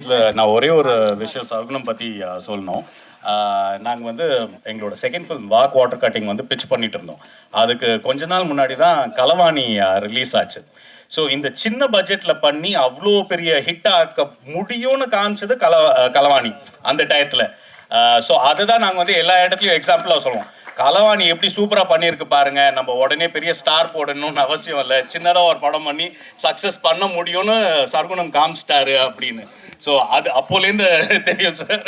விஷயத்தில் நான் ஒரே ஒரு விஷயம் சகுனம் பற்றி சொல்லணும். நாங்கள் வந்து எங்களோட second film walk water cutting வந்து பிச் பண்ணிட்டு இருந்தோம். அதுக்கு கொஞ்ச நாள் முன்னாடி தான் கலவாணி ரிலீஸ் ஆச்சு. ஸோ இந்த சின்ன பட்ஜெட்டில் பண்ணி அவ்வளோ பெரிய ஹிட் ஆக்க முடியும்னு காமிச்சது கலவாணி அந்த டயத்தில். ஸோ அதை தான் நாங்கள் வந்து எல்லா இடத்துலையும் எக்ஸாம்பிளாக சொல்லுவோம். கலவாணி எப்படி சூப்பராக பண்ணியிருக்கு பாருங்க, நம்ம உடனே பெரிய ஸ்டார் போடணும்னு அவசியம் இல்லை, சின்னதாக ஒரு படம் பண்ணி சக்ஸஸ் பண்ண முடியும்னு சர்க்குணம் காமிச்சிட்டாரு அப்படின்னு. ஸோ அது அப்போலேருந்து தெரியும் சார்.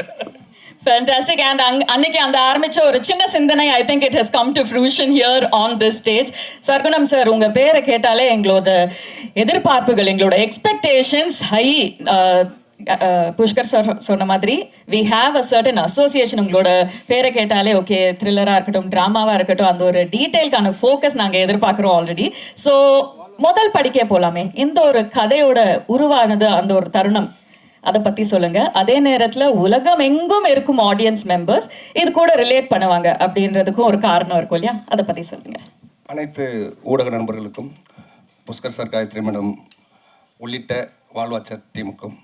Fantastic. And அன்னைக்கு அந்த ஆரம்பிச்ச ஒரு சின்ன சிந்தனை I think it has come to fruition here on this stage. Sargunam sir, உங்க பேரை கேட்டாலே எங்களோட எதிர்பார்ப்புகள், எங்களோட எக்ஸ்பெக்டேஷன்ஸ் ஹை. புஷ்கர் சார் சொன்ன மாதிரி we have a certain association. உங்களோட பேரை கேட்டாலே ஓகே, த்ரில்லராக இருக்கட்டும், ட்ராமாவாக இருக்கட்டும், அந்த ஒரு டீட்டெயிலுக்கான ஃபோக்கஸ் நாங்கள் எதிர்பார்க்குறோம் ஆல்ரெடி. ஸோ முதல் படிக்க போகலாமே, இந்த ஒரு கதையோட உருவானது அந்த ஒரு தருணம், அதை பற்றி சொல்லுங்கள். அதே நேரத்தில் உலகம் எங்கும் இருக்கும் ஆடியன்ஸ் மெம்பர்ஸ் இது கூட ரிலேட் பண்ணுவாங்க அப்படின்றதுக்கும் ஒரு காரணம் இருக்கும் இல்லையா, அதை பற்றி சொல்லுங்கள். அனைத்து ஊடக நண்பர்களுக்கும், புஷ்கர் சார், காயத்ரி மேடம் உள்ளிட்ட வாழ்வாச்சர் டீமுக்கும்,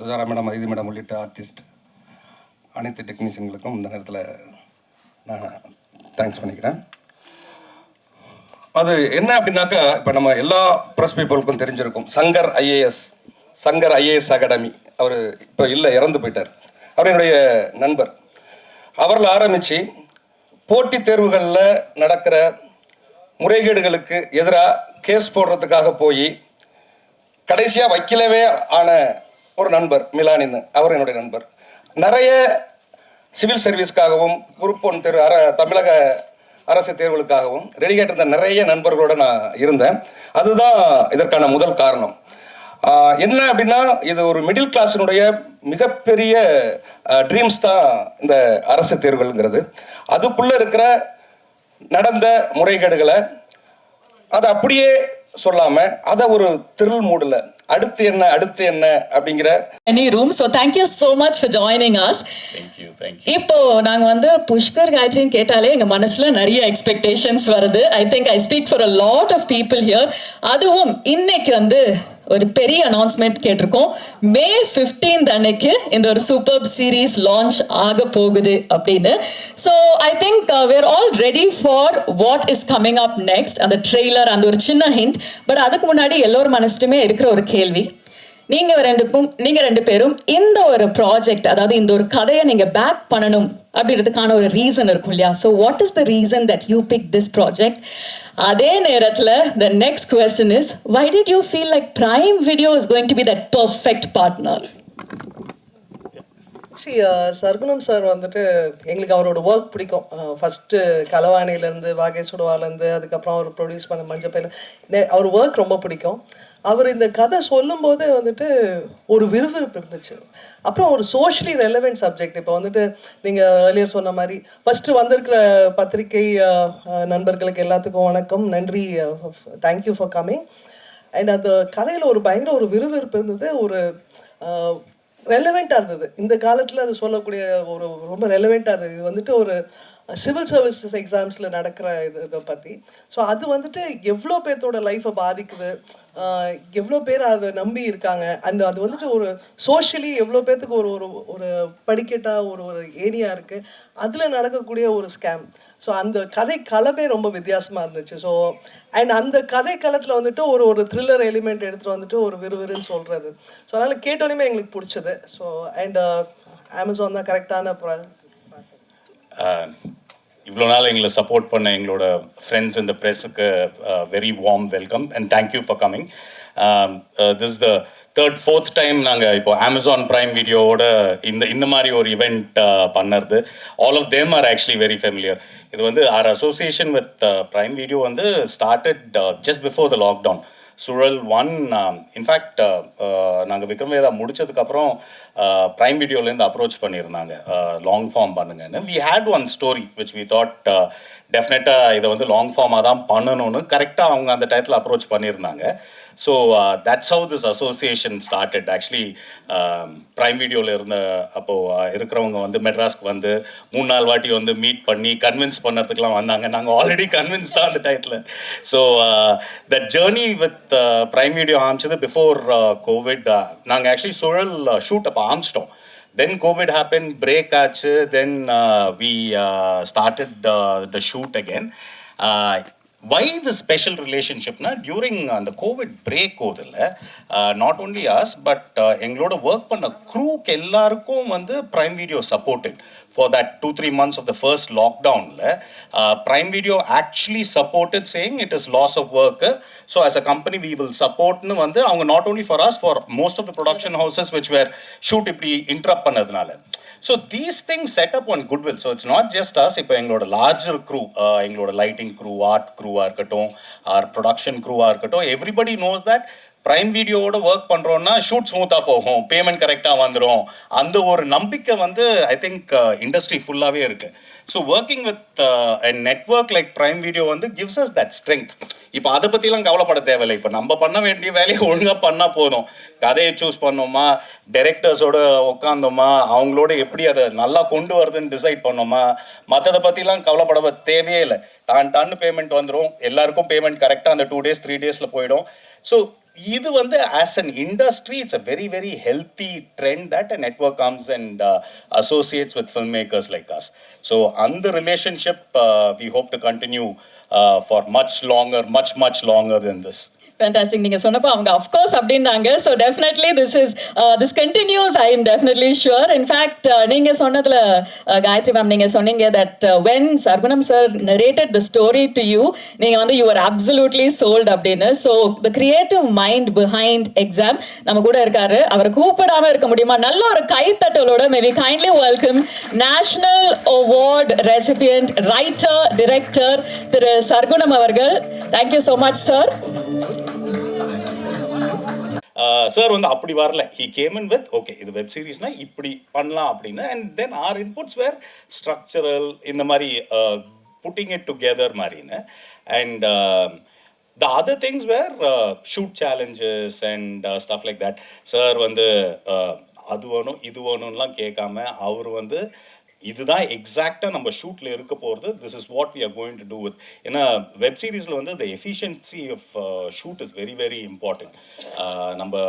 துஜாரா மேடம், ஐதி மேடம் உள்ளிட்ட ஆர்டிஸ்ட், அனைத்து டெக்னீஷியன்களுக்கும் இந்த நேரத்தில் நான் தேங்க்ஸ் பண்ணிக்கிறேன். அது என்ன அப்படின்னாக்கா, இப்போ நம்ம எல்லா ப்ரெஸ் பீப்புளுக்கும் தெரிஞ்சிருக்கும் சங்கர் ஐஏஎஸ் அகாடமி. அவர் இப்போ இல்லை, இறந்து போயிட்டார். அவர் என்னுடைய நண்பர். அவரில் ஆரம்பித்து போட்டித் தேர்வுகளில் நடக்கிற முறைகேடுகளுக்கு எதிராக கேஸ் போடுறதுக்காக போய் கடைசியாக வக்கீலவே ஆன ஒரு நண்பர் மிலானின்னு, அவர் என்னுடைய நண்பர். நிறைய சிவில் சர்வீஸ்க்காகவும் குரூப் 1 தேர்வு, தமிழக அரசு தேர்வுகளுக்காகவும் ரெடி கேட்டிருந்த நிறைய நண்பர்களோடு நான் இருந்தேன். அதுதான் இதற்கான முதல் காரணம். என்ன அப்படின்னா, இது ஒரு மிடில் கிளாஸினுடைய மிகப்பெரிய ட்ரீம்ஸ் தான் இந்த அரசு தேர்வுகள்ங்கிறது. அதுக்குள்ளே இருக்கிற நடந்த முறைகேடுகளை அதை அப்படியே சொல்லாமல் அதை ஒரு த்ரில் மூடில் அடுத்து என்ன அப்படிங்கிற any room. So thank you so much for joining us. Thank you. இப்போ நாங்க வந்து புஷ்கர் காயத்ரின்னு கேட்டாலே எங்க மனசுல நிறைய எக்ஸ்பெக்டேஷன்ஸ் வருது. I think I speak for a lot of people here. அதுவும் இன்னைக்கு வந்து ஒரு பெரிய அனௌன்ஸ்மெண்ட் கேட்டிருக்கோம். May 15th அன்னைக்கு இந்த ஒரு சூப்பர் சீரீஸ் லான்ச் ஆக போகுது அப்படின்னு. So I think we're all ready for what is coming up next. அந்த ட்ரெய்லர், அந்த ஒரு சின்ன ஹிண்ட். பட் அதுக்கு முன்னாடி எல்லோரும் மனசுட்டுமே இருக்கிற ஒரு கேள்வி, நீங்க ரெண்டு பேரும் இந்த ஒரு ப்ராஜெக்ட், அதாவது இந்த ஒரு கதையை நீங்க பேக் பண்ணணும் அப்படின்றதுக்கான ஒரு ரீசன் இருக்கும் இல்லையா? So what is the reason that you pick this project? அதே நேரத்தில் the next question is, why did you feel like Prime Video is going to be that perfect partner? Sargunam sir வந்துட்டு எங்களுக்கு அவரோட ஒர்க் பிடிக்கும். First கலவாணிலேருந்து, வாகை சுடுவாலேருந்து, அதுக்கப்புறம் அவர் produce பண்ண மஞ்சப்பையில் அவர் work ரொம்ப பிடிக்கும். அவர் இந்த கதை சொல்லும்போது வந்துட்டு ஒரு விறுவிறுப்பு இருந்துச்சு. அப்புறம் ஒரு சோஷியலி ரெலவெண்ட் சப்ஜெக்ட். இப்போ வந்துட்டு நீங்கள் ஏர்லியர் சொன்ன மாதிரி ஃபஸ்ட்டு வந்திருக்கிற பத்திரிகை நண்பர்களுக்கு எல்லாத்துக்கும் வணக்கம், நன்றி, தேங்க்யூ ஃபார் கம்மிங். அண்ட் அந்த கதையில் ஒரு பயங்கர ஒரு விறுவிறுப்பு இருந்தது, ஒரு ரெலவெண்ட்டாக இருந்தது. இந்த காலத்தில் அது சொல்லக்கூடிய ஒரு ரொம்ப ரெலவெண்ட்டாக இருந்தது. இது வந்துட்டு ஒரு சிவில் சர்வீசஸ் எக்ஸாம்ஸில் நடக்கிற இதை பற்றி. ஸோ அது வந்துட்டு எவ்வளோ பேர்த்தோட லைஃப்பை பாதிக்குது, எவ்வளோ பேர் அதை நம்பி இருக்காங்க, அண்ட் அது வந்துட்டு ஒரு சோஷியலி எவ்வளோ பேர்த்துக்கு ஒரு ஒரு ஒரு படிக்கட்டாக ஒரு ஏணியாக இருக்குது, அதில் நடக்கக்கூடிய ஒரு ஸ்கேம். ஸோ அந்த கதை களமே ரொம்ப வித்தியாசமாக இருந்துச்சு. ஸோ அண்ட் அந்த கதை களத்தில் வந்துட்டு ஒரு த்ரில்லர் எலிமெண்ட் எடுத்துகிட்டு வந்துட்டு ஒரு விறுவிறுன்னு சொல்கிறது. ஸோ அதனால் கேட்டோன்னே எங்களுக்கு பிடிச்சது. ஸோ அண்ட் அமேசான் தான் கரெக்டான இவ்வளோ நாள் எங்களை சப்போர்ட் பண்ண எங்களோட ஃப்ரெண்ட்ஸ் இந்த ப்ரெஸ்ஸுக்கு very warm welcome and thank you for coming. This the fourth time நாங்கள் இப்போ அமேசான் ப்ரைம் வீடியோவோட இந்த மாதிரி ஒரு இவெண்ட் பண்ணுறது. All of them are actually very familiar. இது வந்து our association with prime video வந்து started just before the lockdown. Suzhal 1 in fact நாங்கள் விக்ரம் வேதா முடித்ததுக்கப்புறம் ப்ரைம் வீடியோலேருந்து அப்ரோச் பண்ணியிருந்தாங்க, லாங் ஃபார்ம் பண்ணுங்கன்னு. We had one story which we thought டெஃபினட்டாக இதை வந்து லாங் ஃபார்மாக தான் பண்ணணும்னு கரெக்டாக அவங்க அந்த டயத்தில் அப்ரோச் பண்ணியிருந்தாங்க. So that's how this association started. Actually prime வீடியோவில் இருந்த அப்போது இருக்கிறவங்க வந்து மெட்ராஸ்க்கு வந்து 3-4 வாட்டி வந்து மீட் பண்ணி கன்வின்ஸ் பண்ணுறதுக்கெலாம் வந்தாங்க. நாங்கள் ஆல்ரெடி கன்வின்ஸ் தான் அந்த டயத்தில். So that journey with prime video ஆரம்பிச்சது பிஃபோர் கோவிட். நாங்கள் ஆக்சுவலி சுழல் ஷூட் அப்போ ஆரம்பிச்சிட்டோம். தென் கோவிட் ஹேப்பன், பிரேக் ஆச்சு. Then we started the shoot again. Why the special relationship na during the covid break odilla not only us but engaloda work panna crew ku ellarkum vandu prime video supported for that 2-3 months of the first lockdown la prime video actually supported, saying it is loss of work, so as a company we will support nu vandu avanga not only for us, for most of the production houses which were shoot ipdi interrupt pannadunala. So these things set up on goodwill. So it's not just us. இப்போ எங்களோட larger crew, எங்களோட lighting crew, art crew இருக்கட்டும், our production crew இருக்கட்டும், everybody knows that prime வீடியோவோட work பண்ணுறோன்னா shoot ஸ்மூத்தாக போகும், payment கரெக்டாக வந்துடும். அந்த ஒரு நம்பிக்கை வந்து ஐ திங்க் இண்டஸ்ட்ரி ஃபுல்லாகவே இருக்குது. So working with a network like prime video வந்து கிவ்ஸ் அஸ் தட் ஸ்ட்ரென்த். இப்போ அதை பற்றிலாம் கவலைப்பட தேவையில்லை. இப்போ நம்ம பண்ண வேண்டிய வேலையை ஒழுங்காக பண்ணால் போதும். கதையை சூஸ் பண்ணோமா, டைரக்டர்ஸோட உட்காந்தோமா, அவங்களோட எப்படி அதை நல்லா கொண்டு வருதுன்னு டிசைட் பண்ணோமா, மற்றதை பற்றிலாம் கவலைப்பட தேவையே இல்லை. டான்னு பேமெண்ட் வந்துடும், எல்லாருக்கும் பேமெண்ட் கரெக்டாக அந்த 2 days 3 daysல போயிடும். ஸோ இது வந்து as an industry it's a very very healthy trend that a network comes and associates with film makers like us. So அந்த relationship we hope to continue for much longer than this. Fantastic. நீங்க சொன்னப்போ அவங்க of course அப்படின்னாங்க. So definitely this continues, I am definitely sure. In fact நீங்க சொன்னதுல Gayatri ma'am நீங்க சொன்னீங்க that when Sargunam sir narrated the story to you, நீங்க வந்து you were absolutely sold அப்படின்னு. So the creative mind behind exam நம்ம கூட இருக்காரு. அவரை கூப்பிடாம இருக்க முடியுமா? நல்ல ஒரு கைத்தட்டலோட may we kindly welcome National Award recipient, writer, director திரு சர்க்குணம் அவர்கள். Thank you so much sir. Sir வந்து அப்படி வரல. He came in with okay இது வெப் சீரிஸ்னா இப்படி பண்ணலாம் அப்படின்னு. And then are inputs where structural, இந்த மாதிரி புட்டிங் இட் டுகெதர் மாதிரின்னு. And the other things were shoot challenges and stuff like that. Sir வந்து அது வேணும் இது வேணும்லாம் கேட்காம அவர் வந்து இதுதான் எக்ஸாக்டாக நம்ம ஷூட்டில் இருக்க போகிறது, this is what we are going to do with. ஏன்னா வெப் சீரிஸில் வந்து the efficiency of shoot is very very important. நம்ம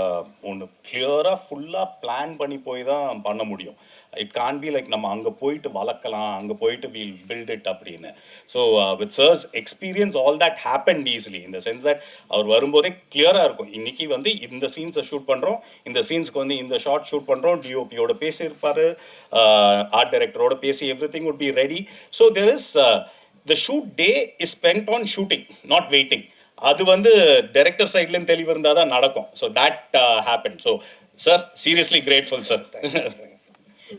ஒன்று கிளியராக ஃபுல்லாக பிளான் பண்ணி போய் தான் பண்ண முடியும். இட் கான் பி லைக் நம்ம அங்கே போயிட்டு வளர்க்கலாம், அங்கே போயிட்டு வீல் பில்ட் இட் அப்படின்னு. So with sir's experience all that happened easily in the sense that அவர் வரும்போதே கிளியராக இருக்கும், இன்னைக்கு வந்து இந்த சீன்ஸை ஷூட் பண்ணுறோம், இந்த சீன்ஸ்க்கு வந்து இந்த ஷார்ட் ஷூட் பண்ணுறோம், டிஓபியோட பேசியிருப்பார், ஆர்ட் டைரக்டரோட பேசி everything would be ready. So there is the shoot day is spent on shooting, not waiting. அது வந்து டைரக்டர் சைட்லேயும் தெளிவு இருந்தால் தான் நடக்கும். So that happen. So sir seriously grateful sir.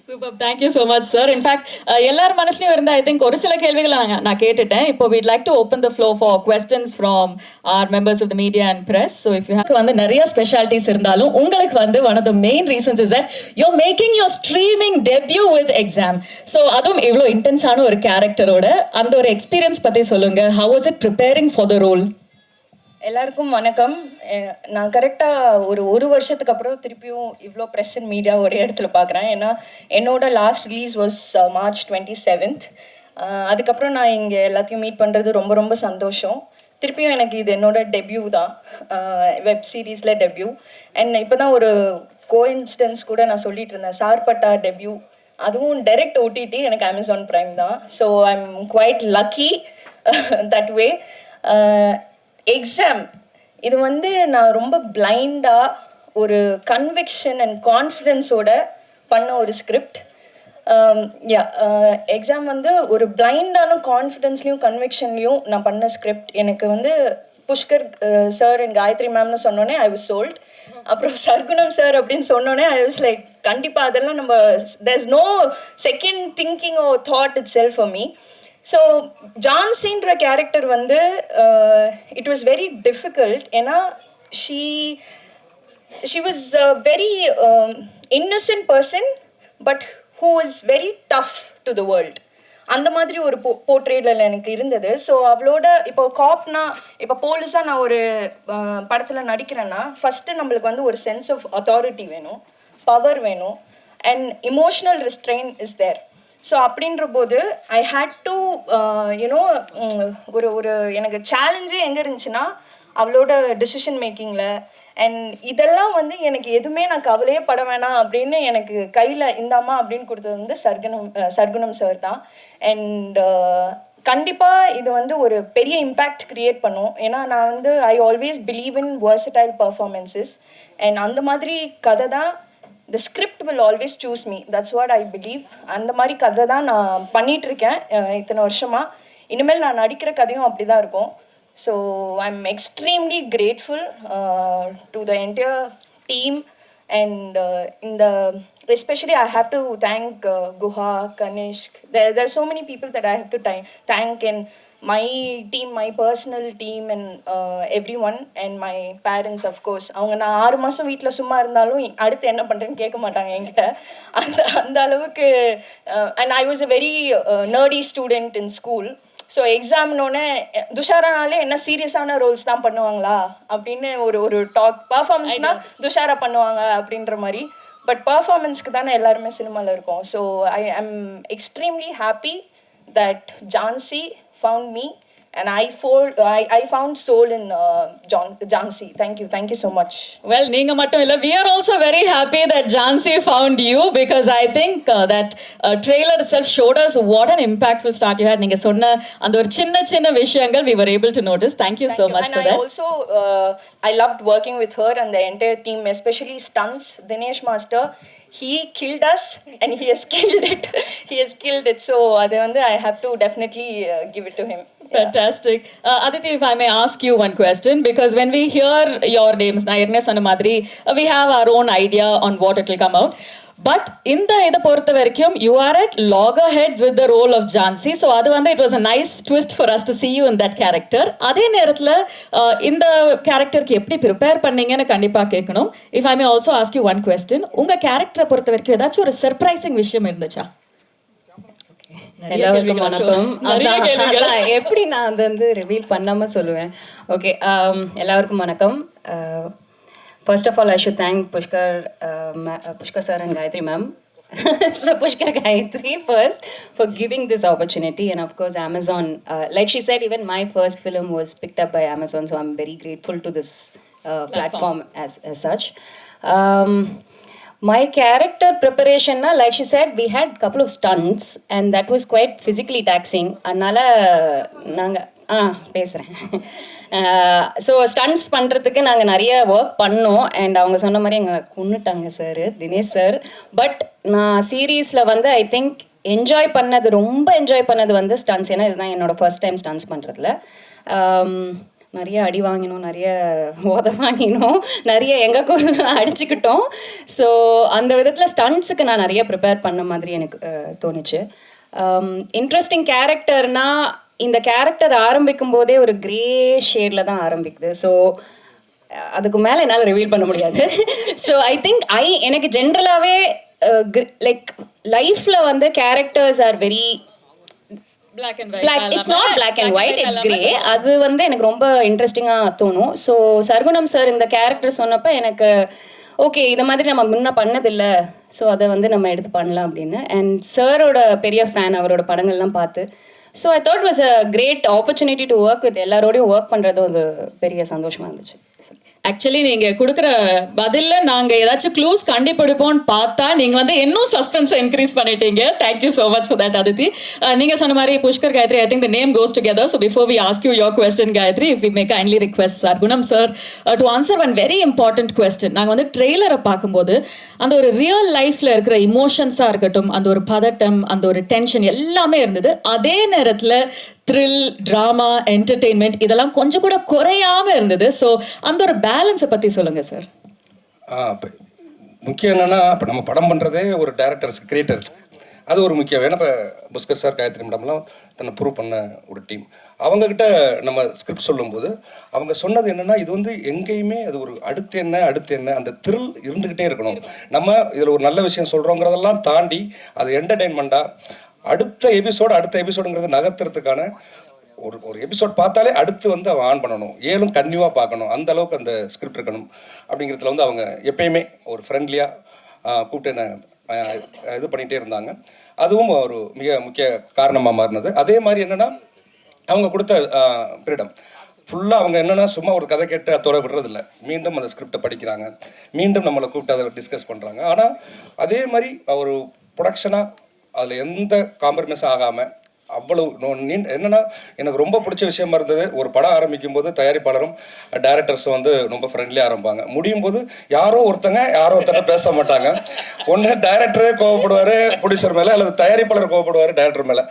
Super. Thank you so much, sir. In fact, எல்லார் மனசுலயும் இருந்த I think ஒரு சில கேள்விகளை நான் கேட்டுட்டேன். இப்போ we'd like to open the floor for questions from our members of the media and press. So if you have வந்து நிறைய specialties இருந்தாலும் உங்களுக்கு வந்து one of the main reasons is that you're making your streaming debut with exam. So அதுவும் இவ்வளோ இன்டென்ஸான ஒரு கேரக்டரோட அந்த ஒரு எக்ஸ்பீரியன்ஸ் பற்றி சொல்லுங்க. How was it preparing for the role? எல்லாருக்கும் வணக்கம். நான் கரெக்டாக ஒரு வருஷத்துக்கு அப்புறம் திருப்பியும் இவ்வளோ ப்ரெஸ் அண்ட் மீடியா ஒரே இடத்துல பார்க்குறேன். ஏன்னா என்னோட last release was March 27th. அதுக்கப்புறம் நான் இங்கே எல்லாத்தையும் மீட் பண்ணுறது ரொம்ப ரொம்ப சந்தோஷம். திருப்பியும் எனக்கு இது என்னோட டெபியூ தான், வெப் சீரீஸில் டெபியூ. அண்ட் இப்போ தான் ஒரு கோஇன்சிடென்ஸ் கூட நான் சொல்லிட்டு இருந்தேன், சார்பட்டா டெபியூ, அதுவும் டைரக்ட் OTT, எனக்கு Amazon Prime தான். So I am quite lucky that way. Exam இது வந்து நான் ரொம்ப பிளைண்டாக ஒரு கன்விக்ஷன் அண்ட் கான்ஃபிடென்ஸோட பண்ண ஒரு ஸ்கிரிப்ட். எக்ஸாம் வந்து ஒரு பிளைண்டான கான்ஃபிடென்ஸ்லையும் கன்விக்ஷன்லையும் நான் பண்ண ஸ்கிரிப்ட். எனக்கு வந்து புஷ்கர் சார் அண்ட் காயத்ரி மேம்னு சொன்னோன்னே ஐ வாஸ் சோல்ட். அப்புறம் சர்க்குணம் சார் அப்படின்னு சொன்னோன்னே ஐ வாஸ் லைக் கண்டிப்பாக அதெல்லாம் நம்ம there is no second thinking oh thought itself for me. So ஜான்சின்ற கேரக்டர் வந்து இட் வாஸ் வெரி டிஃபிகல்ட். ஏன்னா she was a very innocent person but who is very tough to the world. அந்த மாதிரி ஒரு போர்ட்ரேட்டில் எனக்கு இருந்தது. So அவளோட இப்போ காப்னா, இப்போ போலீஸாக நான் ஒரு படத்தில் நடிக்கிறேன்னா ஃபஸ்ட்டு நம்மளுக்கு வந்து ஒரு சென்ஸ் ஆஃப் அத்தாரிட்டி வேணும், பவர் வேணும், and emotional restraint is there. So அப்படின்ற போது ஐ ஹேட் டு யூனோ ஒரு எனக்கு சேலஞ்சே எங்கே இருந்துச்சுன்னா அவளோட டிசிஷன் மேக்கிங்கில். அண்ட் இதெல்லாம் வந்து எனக்கு எதுவுமே நான் கவலையே பட வேணாம் அப்படின்னு எனக்கு கையில் இந்தாம்மா அப்படின்னு கொடுத்தது வந்து சர்க்குணம் சார் தான். அண்ட் கண்டிப்பாக இது வந்து ஒரு பெரிய இம்பேக்ட் க்ரியேட் பண்ணும். ஏன்னா நான் வந்து I always believe in versatile performances. And அந்த மாதிரி கதை தான் the script will always choose me. That's what I believe. அந்த மாதிரி கதை தான் நான் பண்ணிகிட்ருக்கேன் இத்தனை வருஷமாக. இனிமேல் நான் நடிக்கிற கதையும் அப்படி தான் இருக்கும். So I'm extremely grateful to the entire team. And especially I have to thank Guha, Kanishk. There are so many people that I have to thank, and my team, my personal team, and everyone, and my parents of course. அவங்க நான் 6 மாதம் வீட்டில் சும்மா இருந்தாலும் அடுத்து என்ன பண்ணுறேன்னு கேட்க மாட்டாங்க என்கிட்ட. அந்த அளவுக்கு. And I was a very nerdy student in school. So எக்ஸாம்னோடனே துஷாரானாலே என்ன சீரியஸான ரோல்ஸ் தான் பண்ணுவாங்களா அப்படின்னு ஒரு டாக். பர்ஃபார்மன்ஸ்னால் துஷாரா பண்ணுவாங்க அப்படின்ற மாதிரி. பட் பர்ஃபார்மன்ஸ்க்கு தானே எல்லாருமே சினிமாவில் இருக்கோம். So I am extremely happy that Jhansi found me, and I found soul in Jhansi. Thank you so much. Well, நீங்க மட்டும் இல்ல, we are also very happy that Jhansi found you, because I think that trailer itself showed us what an impactful start you had. நீங்க சொன்ன அந்த ஒரு சின்ன விஷயங்கள் we were able to notice. Thank you so much and for that. that. And I also I loved working with her and the entire team, especially stunts. Dinesh Master, he killed us and he has killed it. So அது வந்து I have to definitely give it to him. Fantastic. Aditi, if I may ask you one question, because when we hear your names, நான் ஏற்கனவே சொன்ன மாதிரி, we have our own idea on what it will come out. But இந்த இதை பொறுத்த வரைக்கும் you are at loggerheads with the role of Jhansi. So அது வந்து it was a nice twist for us to see you in that character. அதே நேரத்தில் இந்த கேரக்டருக்கு எப்படி ப்ரிப்பேர் பண்ணீங்கன்னு கண்டிப்பாக கேட்கணும். If I may also ask you one question, உங்கள் கேரக்டரை பொறுத்த வரைக்கும் ஏதாச்சும் ஒரு சர்ப்ரைசிங் விஷயம் இருந்துச்சா? எல்லாருக்கும் வணக்கம். அதான் எப்படி நான் அதை வந்து ரிவீல் பண்ணாமல் சொல்லுவேன். ஓகே, எல்லாருக்கும் வணக்கம். First of all I should thank Pushkar sir and Gayatri ma'am. So Pushkar Gayatri first for giving this opportunity, and of course Amazon, like she said, even my first film was picked up by Amazon, so I'm very grateful to this platform as such. My character preparation, like she said, we had couple of stunts and that was quite physically taxing. அதனால நாங்கள் பேசுகிறேன். So stunts பண்ணுறதுக்கு நாங்கள் நிறைய work பண்ணோம். And அவங்க சொன்ன மாதிரி எங்களை கொன்னுட்டாங்க சார், தினேஷ் சார். பட் நான் சீரீஸில் வந்து ஐ திங்க் ரொம்ப என்ஜாய் பண்ணது வந்து ஸ்டண்ட்ஸ். ஏன்னா இதுதான் என்னோடய ஃபர்ஸ்ட் டைம் ஸ்டண்ட்ஸ் பண்ணுறதுல. நிறைய அடி வாங்கினோம், நிறைய வாங்கினோம், நிறைய எங்கே அடிச்சுக்கிட்டோம். ஸோ அந்த விதத்தில் ஸ்டண்ட்ஸுக்கு நான் நிறைய ப்ரிப்பேர் பண்ண மாதிரி எனக்கு தோணுச்சு. இன்ட்ரெஸ்டிங் கேரக்டர்னால் இந்த கேரக்டர் ஆரம்பிக்கும் போதே ஒரு கிரே ஷேடில் தான் ஆரம்பிக்குது. ஸோ அதுக்கு மேலே என்னால் ரிவீல் பண்ண முடியாது. ஸோ ஐ திங்க் எனக்கு ஜென்ரலாகவே லைக் லைஃப்பில் வந்து characters are very black and white. It's not black and white, it's grey. அது வந்து எனக்கு ரொம்ப இன்ட்ரெஸ்டிங்காக தோணும். ஸோ சர்குணம் சார் இந்த கேரக்டர் சொன்னப்போ எனக்கு ஓகே, இதை மாதிரி நம்ம முன்ன பண்ணதில்லை, ஸோ அதை வந்து நம்ம எடுத்து பண்ணலாம் அப்படின்னு. அண்ட் சாரோட பெரிய ஃபேன், அவரோட படங்கள்லாம் பார்த்து. So I thought was a great opportunity to work with எல்லாரோடையும் ஒர்க் பண்ணுறது ஒரு பெரிய சந்தோஷமாக இருந்துச்சு. ஆக்சுவலி நீங்கள் கொடுக்குற பதிலில் நாங்கள் ஏதாச்சும் க்ளூஸ் கண்டுபிடிப்போம்னு பார்த்தா நீங்கள் வந்து இன்னும் சஸ்பென்ஸை இன்க்ரீஸ் பண்ணிட்டீங்க. Thank you so much for that Aditi. நீங்கள் சொன்ன மாதிரி Pushkar Gayatri, I think the name goes together. So before we ask you your question Gayatri, if we may kindly request Sargunam sir to answer one very important question. நாங்கள் வந்து ட்ரெய்லரை பார்க்கும்போது அந்த ஒரு ரியல் லைஃப்பில் இருக்கிற இமோஷன்ஸாக இருக்கட்டும், அந்த ஒரு பதட்டம், அந்த ஒரு டென்ஷன் எல்லாமே இருந்தது. அதே நேரத்தில் த்ரில், ட்ராமா, என்டர்டெயின்மெண்ட் இதெல்லாம் கொஞ்சம் கூட குறையாமல் இருந்தது. ஸோ அந்த ஒரு பேலன்ஸை பற்றி சொல்லுங்கள் சார். இப்போ முக்கியம் என்னென்னா, இப்போ நம்ம படம் பண்ணுறதே ஒரு டேரக்டர்ஸ்க்கு, கிரியேட்டர்ஸ்க்கு அது ஒரு முக்கியம். ஏன்னா இப்போ புஷ்கர் சார், காயத்ரி மேடம்லாம் தன்னை ப்ரூவ் பண்ண ஒரு டீம். அவங்கக்கிட்ட நம்ம ஸ்கிரிப்ட் சொல்லும்போது அவங்க சொன்னது என்னென்னா, இது வந்து எங்கேயுமே அது ஒரு அடுத்து என்ன அந்த த்ரில் இருந்துக்கிட்டே இருக்கணும். நம்ம இதில் ஒரு நல்ல விஷயம் சொல்கிறோங்கிறதெல்லாம் தாண்டி அது என்டர்டெயின்மெண்ட்டாக அடுத்த எபிசோடுங்கிறது நகர்த்துறதுக்கான ஒரு எபிசோட் பார்த்தாலே அடுத்து வந்து அவன் ஆன் பண்ணணும், ஏழும் கன்னியூவாக பார்க்கணும், அந்த அளவுக்கு அந்த ஸ்கிரிப்ட் இருக்கணும். அப்படிங்கிறதுல வந்து அவங்க எப்பயுமே ஒரு ஃப்ரெண்ட்லியாக கூப்பிட்டு என்ன இது பண்ணிகிட்டே இருந்தாங்க. அதுவும் ஒரு மிக முக்கிய காரணமாக மாறினது. அதே மாதிரி என்னென்னா, அவங்க கொடுத்த ஃப்ரீடம். ஃபுல்லாக அவங்க என்னென்னா சும்மா ஒரு கதை கேட்டு அதோட விடுறதில்ல, மீண்டும் அந்த ஸ்கிரிப்டை படிக்கிறாங்க, மீண்டும் நம்மளை கூப்பிட்டு அதை டிஸ்கஸ் பண்ணுறாங்க. ஆனால் அதே மாதிரி ஒரு ப்ரொடக்ஷனாக அதில் எந்த காம்ப்ரமைஸும் ஆகாமல் அவ்வளவு என்னென்னா எனக்கு ரொம்ப பிடிச்ச விஷயமா இருந்தது, ஒரு படம் ஆரம்பிக்கும் போது தயாரிப்பாளரும் டைரக்டர்ஸும் வந்து ரொம்ப ஃப்ரெண்ட்லியாக ஆரம்பிப்பாங்க. முடியும் போது யாரோ ஒருத்தட்ட பேச மாட்டாங்க. ஒன்று டைரக்டரே கோவப்படுவார் ப்ரொடியூசர் மேலே, அல்லது தயாரிப்பாளர் கோவப்படுவார் டைரக்டர் மேலே.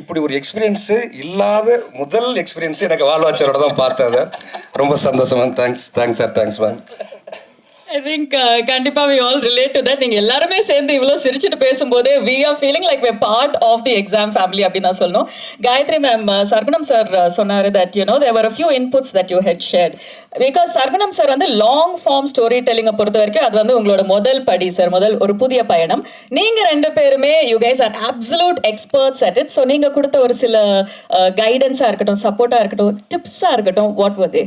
இப்படி ஒரு எக்ஸ்பீரியன்ஸு இல்லாத முதல் எக்ஸ்பீரியன்ஸு எனக்கு வாழ்வாச்சரோட தான் பார்த்தது. ரொம்ப சந்தோஷம் ma'am. Thanks sir. Thanks ma'am. I think கண்டிப்பா we all relate to that. நீங்க எல்லாருமே சேர்ந்து இவ்வளோ சிரிச்சுட்டு பேசும்போதே we are feeling like we're part of the exam family அப்படின்னு நான் சொல்லணும். காயத்ரி மேம், சர்குணம் சார் சொன்னாரு that you know there were a few inputs that you had shared because Sargunam sir வந்து லாங் ஃபார்ம் ஸ்டோரி டெல்லிங்கை பொறுத்த வரைக்கும் அது வந்து உங்களோட முதல் படி சார், முதல் ஒரு புதிய பயணம். நீங்க ரெண்டு பேருமே you guys are absolute experts at it. So நீங்க கொடுத்த ஒரு சில கைடன்ஸாக இருக்கட்டும், சப்போர்ட்டாக இருக்கட்டும், டிப்ஸாக இருக்கட்டும், what were they?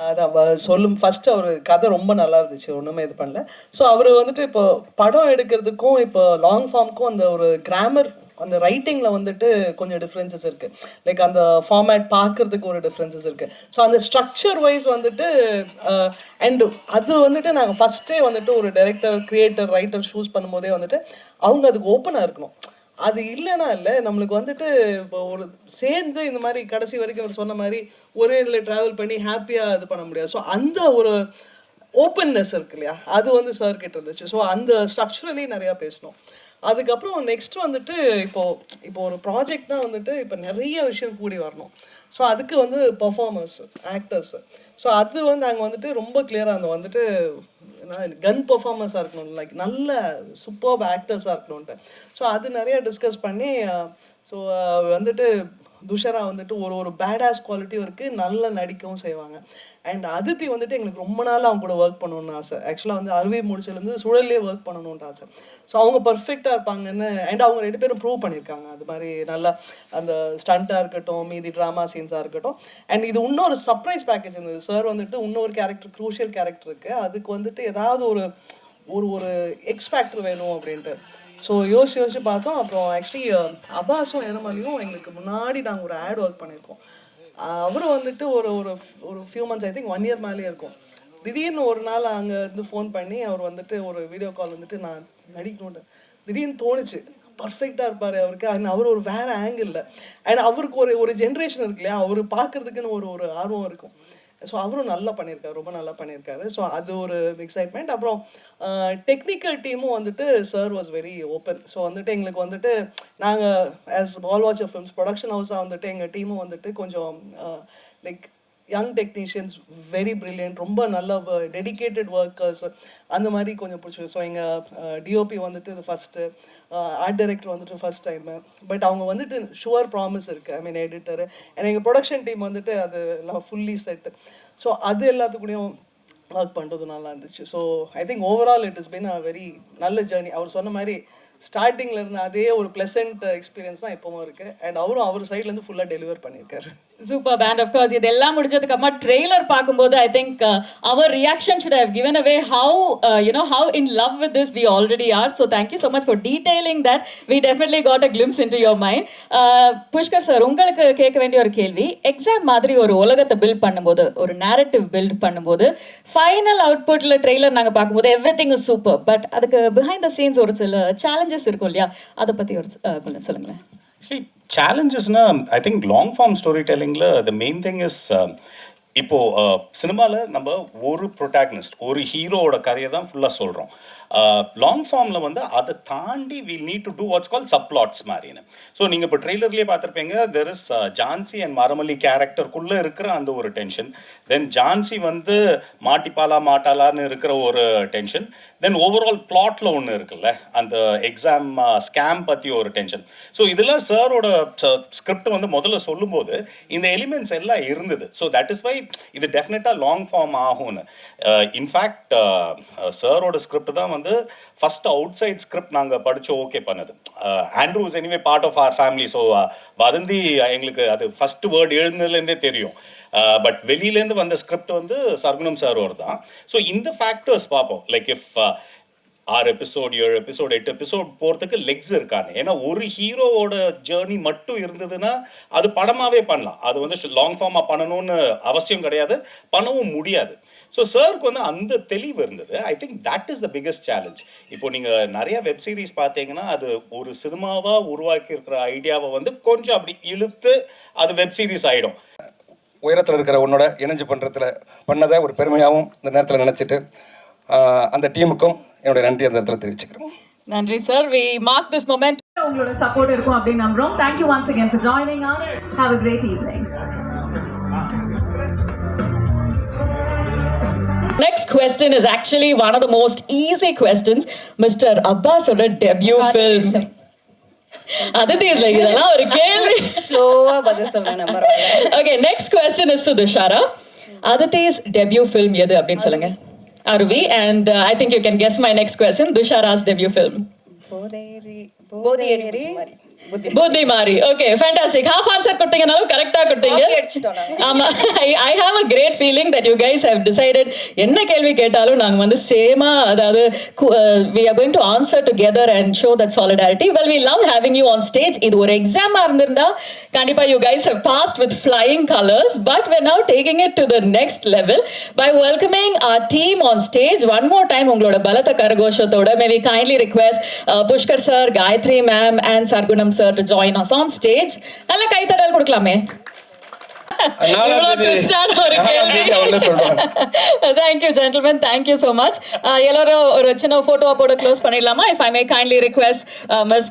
அதான் சொல்லும் ஃபஸ்ட்டு அவர் கதை ரொம்ப நல்லா இருந்துச்சு, ஒன்றுமே இது பண்ணல. ஸோ அவர் வந்துட்டு இப்போ படம் எடுக்கிறதுக்கும் இப்போ லாங் ஃபார்முக்கும் அந்த ஒரு கிராமர், அந்த ரைட்டிங்கில் வந்துட்டு கொஞ்சம் டிஃப்ரென்சஸ் இருக்குது. லைக் அந்த ஃபார்மேட் பார்க்குறதுக்கு ஒரு டிஃப்ரென்சஸ் இருக்குது. ஸோ அந்த ஸ்ட்ரக்சர் வைஸ் வந்துட்டு அண்டு அது வந்துட்டு நாங்கள் ஃபஸ்ட்டே வந்துட்டு ஒரு டைரக்டர், கிரியேட்டர், ரைட்டர் சூஸ் பண்ணும்போதே வந்துட்டு அவங்க அதுக்கு ஓப்பனாக இருக்கணும். அது இல்லைன்னா இல்லை, நம்மளுக்கு வந்துட்டு இப்போ ஒரு சேர்ந்து இந்த மாதிரி கடைசி வரைக்கும் அவர் சொன்ன மாதிரி ஒரே இதில் ட்ராவல் பண்ணி ஹாப்பியாக இது பண்ண முடியாது. ஸோ அந்த ஒரு ஓப்பன்னஸ் இருக்கு இல்லையா, அது வந்து சார் கிட்ட இருந்துச்சு. ஸோ அந்த ஸ்ட்ரக்சரலி நிறையா பேசணும். அதுக்கப்புறம் நெக்ஸ்ட் வந்துட்டு இப்போ ஒரு ப்ராஜெக்ட்னா வந்துட்டு இப்போ நிறைய விஷயம் கூடி வரணும். ஸோ அதுக்கு வந்து பர்ஃபார்மர்ஸ், ஆக்டர்ஸ், ஸோ அது வந்து நாங்கள் வந்துட்டு ரொம்ப கிளியராக இருந்தோம். வந்துட்டு கன் பர்ஃபார்மன்ஸாக இருக்கணும், லைக் நல்ல சூப்பர்ப் ஆக்டர்ஸாக இருக்கணும்ன்ட்டு. ஸோ அது நிறைய டிஸ்கஸ் பண்ணி ஸோ வந்துட்டு துஷரா வந்துட்டு ஒரு பேடாஸ் குவாலிட்டியும் இருக்குது, நல்லா நடிக்கவும் செய்வாங்க. அண்ட் அதித்தி வந்துட்டு எங்களுக்கு ரொம்ப நாள் அவங்க கூட ஒர்க் பண்ணணும்னு ஆசை. ஆக்சுவலாக வந்து அறுவை முடிச்சிலேருந்து சுழல்லே ஒர்க் பண்ணணுன்ட்டு ஆசை. ஸோ அவங்க பர்ஃபெக்டாக இருப்பாங்கன்னு, அண்ட் அவங்க ரெண்டு பேரும் ப்ரூவ் பண்ணியிருக்காங்க. அது மாதிரி நல்லா அந்த ஸ்டண்ட்டாக இருக்கட்டும், மீதி ட்ராமா சீன்ஸாக இருக்கட்டும். அண்ட் இது இன்னொரு சர்ப்ரைஸ் பேக்கேஜ் இருந்தது. சார் வந்துட்டு இன்னொரு கேரக்டர், க்ரூஷியல் கேரக்டர் இருக்குது, அதுக்கு வந்துட்டு ஏதாவது ஒரு எக்ஸ் ஃபேக்டர் வேணும் அப்படின்ட்டு. ஸோ யோசிச்சு பார்த்தோம். அப்புறம் ஆக்சுவலி அப்பாஸும் எரமலியும் எங்களுக்கு முன்னாடி நாங்கள் ஒரு ஆட் ஒர்க் பண்ணியிருக்கோம். அவரும் வந்துட்டு ஒரு few months, I think 1 year மேலேயே இருக்கும். திடீர்னு ஒரு நாள் அங்கே இருந்து ஃபோன் பண்ணி அவர் வந்துட்டு ஒரு வீடியோ கால் வந்துட்டு நான் நடிக்கணுன்ட்டு திடீர்னு தோணுச்சு. பர்ஃபெக்டாக இருப்பார் அவருக்கு. அண்ட் அவர் ஒரு வேறு ஆங்கிளில், அண்ட் அவருக்கு ஒரு ஜென்ரேஷன் இருக்கு இல்லையா, அவர் பார்க்குறதுக்குன்னு ஒரு ஆர்வம் இருக்கும். ஸோ அவரும் நல்லா பண்ணியிருக்காரு, ரொம்ப நல்லா பண்ணியிருக்காரு. ஸோ அது ஒரு எக்ஸைட்மெண்ட். அப்புறம் டெக்னிக்கல் டீமும் வந்துட்டு sir was very open. So வந்துட்டு எங்களுக்கு வந்துட்டு நாங்கள் ஆஸ் பால் வாட்சர் ஃபிலிம்ஸ் ப்ரொடக்ஷன் ஹவுஸாக வந்துட்டு எங்கள் டீமும் வந்துட்டு கொஞ்சம் like young technicians, very brilliant, ரொம்ப நல்ல டெடிக்கேட்டட் ஒர்க்கர்ஸ், அந்த மாதிரி கொஞ்சம் பிடிச்சி. ஸோ எங்கள் டிஓபி வந்துட்டு இது ஃபஸ்ட்டு, ஆர்ட் டைரக்டர் வந்துட்டு ஃபஸ்ட் டைமு, பட் அவங்க வந்துட்டு ஷுவர் ப்ராமிஸ் இருக்குது. ஐ மீன் எடிட்டரு அண்ட் எங்கள் ப்ரொடக்ஷன் டீம் வந்துட்டு அது எல்லாம் ஃபுல்லி செட்டு. ஸோ அது எல்லாத்துக்கூடயும் ஒர்க் பண்ணுறது நல்லா இருந்துச்சு. So I think overall it is been a very நல்ல ஜேர்னி. அவர் சொன்ன மாதிரி ஸ்டார்டிங்கில் இருந்த அதே ஒரு ப்ளசன்ட் எக்ஸ்பீரியன்ஸ் தான் எப்பவும் இருக்குது. அண்ட் அவரும் அவர் சைட்லேருந்து ஃபுல்லாக டெலிவர் பண்ணியிருக்காரு. Super pant. ஆஃப் கோர்ஸ் இதெல்லாம் முடிஞ்சதுக்கு அப்புறமா ட்ரெய்லர் பார்க்கும்போது ஐ திங்க் அவர் reaction should have given away how in love with this we already are. So thank you so much for detailing that. We definitely got a glimpse into your mind. Pushkar sir, உங்களுக்கு கேட்க வேண்டிய ஒரு கேள்வி, exam மாதிரி ஒரு உலகத்தை build பண்ணும்போது, ஒரு நேரட்டிவ் பில்ட் பண்ணும்போது, ஃபைனல் அவுட்புட்டில் ட்ரெய்லர் நாங்கள் பார்க்கும்போது எவ்ரிதிங் இஸ் சூப்பர், பட் அதுக்கு பிஹைண்ட் த சீன்ஸ் ஒரு சில சேலஞ்சஸ் இருக்கும் இல்லையா, அதை பற்றி கொஞ்சம் சொல்லுங்களேன். Actually, challengesனா I think long form story டெல்லிங்கில் த மெயின் திங் இஸ் இப்போ சினிமாவில் நம்ம ஒரு ப்ரொட்டாகனிஸ்ட், ஒரு ஹீரோவோட கதையை தான் ஃபுல்லாக சொல்கிறோம். லாங் ஃபார்மில் வந்து அதை தாண்டி we need to do what's call subplots மாதிரின்னு. ஸோ நீங்கள் இப்போ ட்ரெய்லர்லேயே பார்த்துருப்பீங்க, there is Jhansi and Maramalli கேரக்டருக்குள்ளே இருக்கிற அந்த ஒரு டென்ஷன், தென் ஜான்சி வந்து மாட்டிப்பாலா மாட்டாலான்னு இருக்கிற ஒரு டென்ஷன், தென் ஓவரால் பிளாட்டில் ஒன்று இருக்குல்ல, அந்த எக்ஸாம் ஸ்கேம் பற்றி ஒரு டென்ஷன். ஸோ இதெல்லாம் சாரோட ஸ்கிரிப்ட் வந்து முதல்ல சொல்லும்போது இந்த எலிமெண்ட்ஸ் எல்லாம் இருந்தது. ஸோ தட் இஸ் வை இது டெஃபினட்டாக லாங் ஃபார்ம் ஆகும்னு. இன்ஃபேக்ட் சாரோட ஸ்கிரிப்ட் தான் வந்து ஃபர்ஸ்ட் அவுட் சைட் ஸ்கிரிப்ட் நாங்கள் படித்து ஓகே பண்ணது. Andrew is anyway part of our family. So Vadhandhi எங்களுக்கு அது ஃபர்ஸ்ட் வேர்ட் எழுதுனதுலேருந்தே தெரியும். பட் வெளியிலேருந்து வந்த ஸ்கிரிப்ட் வந்து சர்குணம் சாரோட தான். ஸோ இந்த ஃபேக்டர்ஸ் பார்ப்போம். Like if 6 episode 7 episode 8 episode போகிறதுக்கு லெக்ஸ் இருக்கான்னு. ஏன்னா ஒரு ஹீரோவோட ஜேர்னி மட்டும் இருந்ததுன்னா அது படமாகவே பண்ணலாம். அது வந்து லாங் ஃபார்மாக பண்ணணும்னு அவசியம் கிடையாது, பண்ணவும் முடியாது. ஸோ சாருக்கு வந்து அந்த தெளிவு இருந்தது. I think that is the biggest challenge. இப்போ நீங்கள் நிறைய வெப் சீரிஸ் பார்த்தீங்கன்னா அது ஒரு சினிமாவாக உருவாக்கி இருக்கிற ஐடியாவை வந்து கொஞ்சம் அப்படி இழுத்து அது வெப் சீரிஸ் ஆகிடும். உயரத்தில் இருக்கிற உன்னோட இணைஞ்சு பண்ணதை ஒரு பெருமையாகவும் இந்த நேரத்தில் நினச்சிட்டு அந்த டீமுக்கும் என்னுடைய நன்றி அந்த இடத்துல தெரிவிச்சுக்கிறேன். நன்றி sir. We mark this moment. உங்களோட சப்போர்ட் இருக்கும் அப்படின்னு நம்புறோம். Thank you once again for joining us. Have a great evening. Next question is actually one of the most easy questions. Mr. Abbas oda debut film. Aditi is like இதெல்லாம் ஒரு கேள்வி. ஸ்லோவா பதில் சொல்றேன் number. Okay, next question is to Dushara. Aditi's debut film எது அப்படின்னு சொல்லுங்க. Aruvi, and I think you can guess my next question. Dushara's debut film. போதையேறி புத்தி மாறி. Okay, fantastic. ஹாஃப் ஆன்சர் கொடுத்தீங்கனாலும் கரெக்டாக கொடுத்தீங்க. ஆமா, I have a great feeling that you guys have decided என்ன கேள்வி கேட்டாலும் நாங்கள் வந்து சேமா, அதாவது we are going to answer together and show that solidarity. Well, we love having you on stage. இது ஒரு எக்ஸாமாக இருந்திருந்தா கண்டிப்பா you guys have passed with flying colors, but we're now taking it to the next level by welcoming our team on stage. One more time உங்களோட பலத்த கரகோஷத்தோட may we kindly request Pushkar sir, Gayatri ma'am and Sargunam sir to join us on stage. நல்ல கைத்தட்டல் கொடுக்கலாமே. Thank you gentlemen, thank you so much. எல்லாரும் ஒரு சின்ன போட்டோவா போட close பண்ணிடலாமா? If I may kindly request Ms.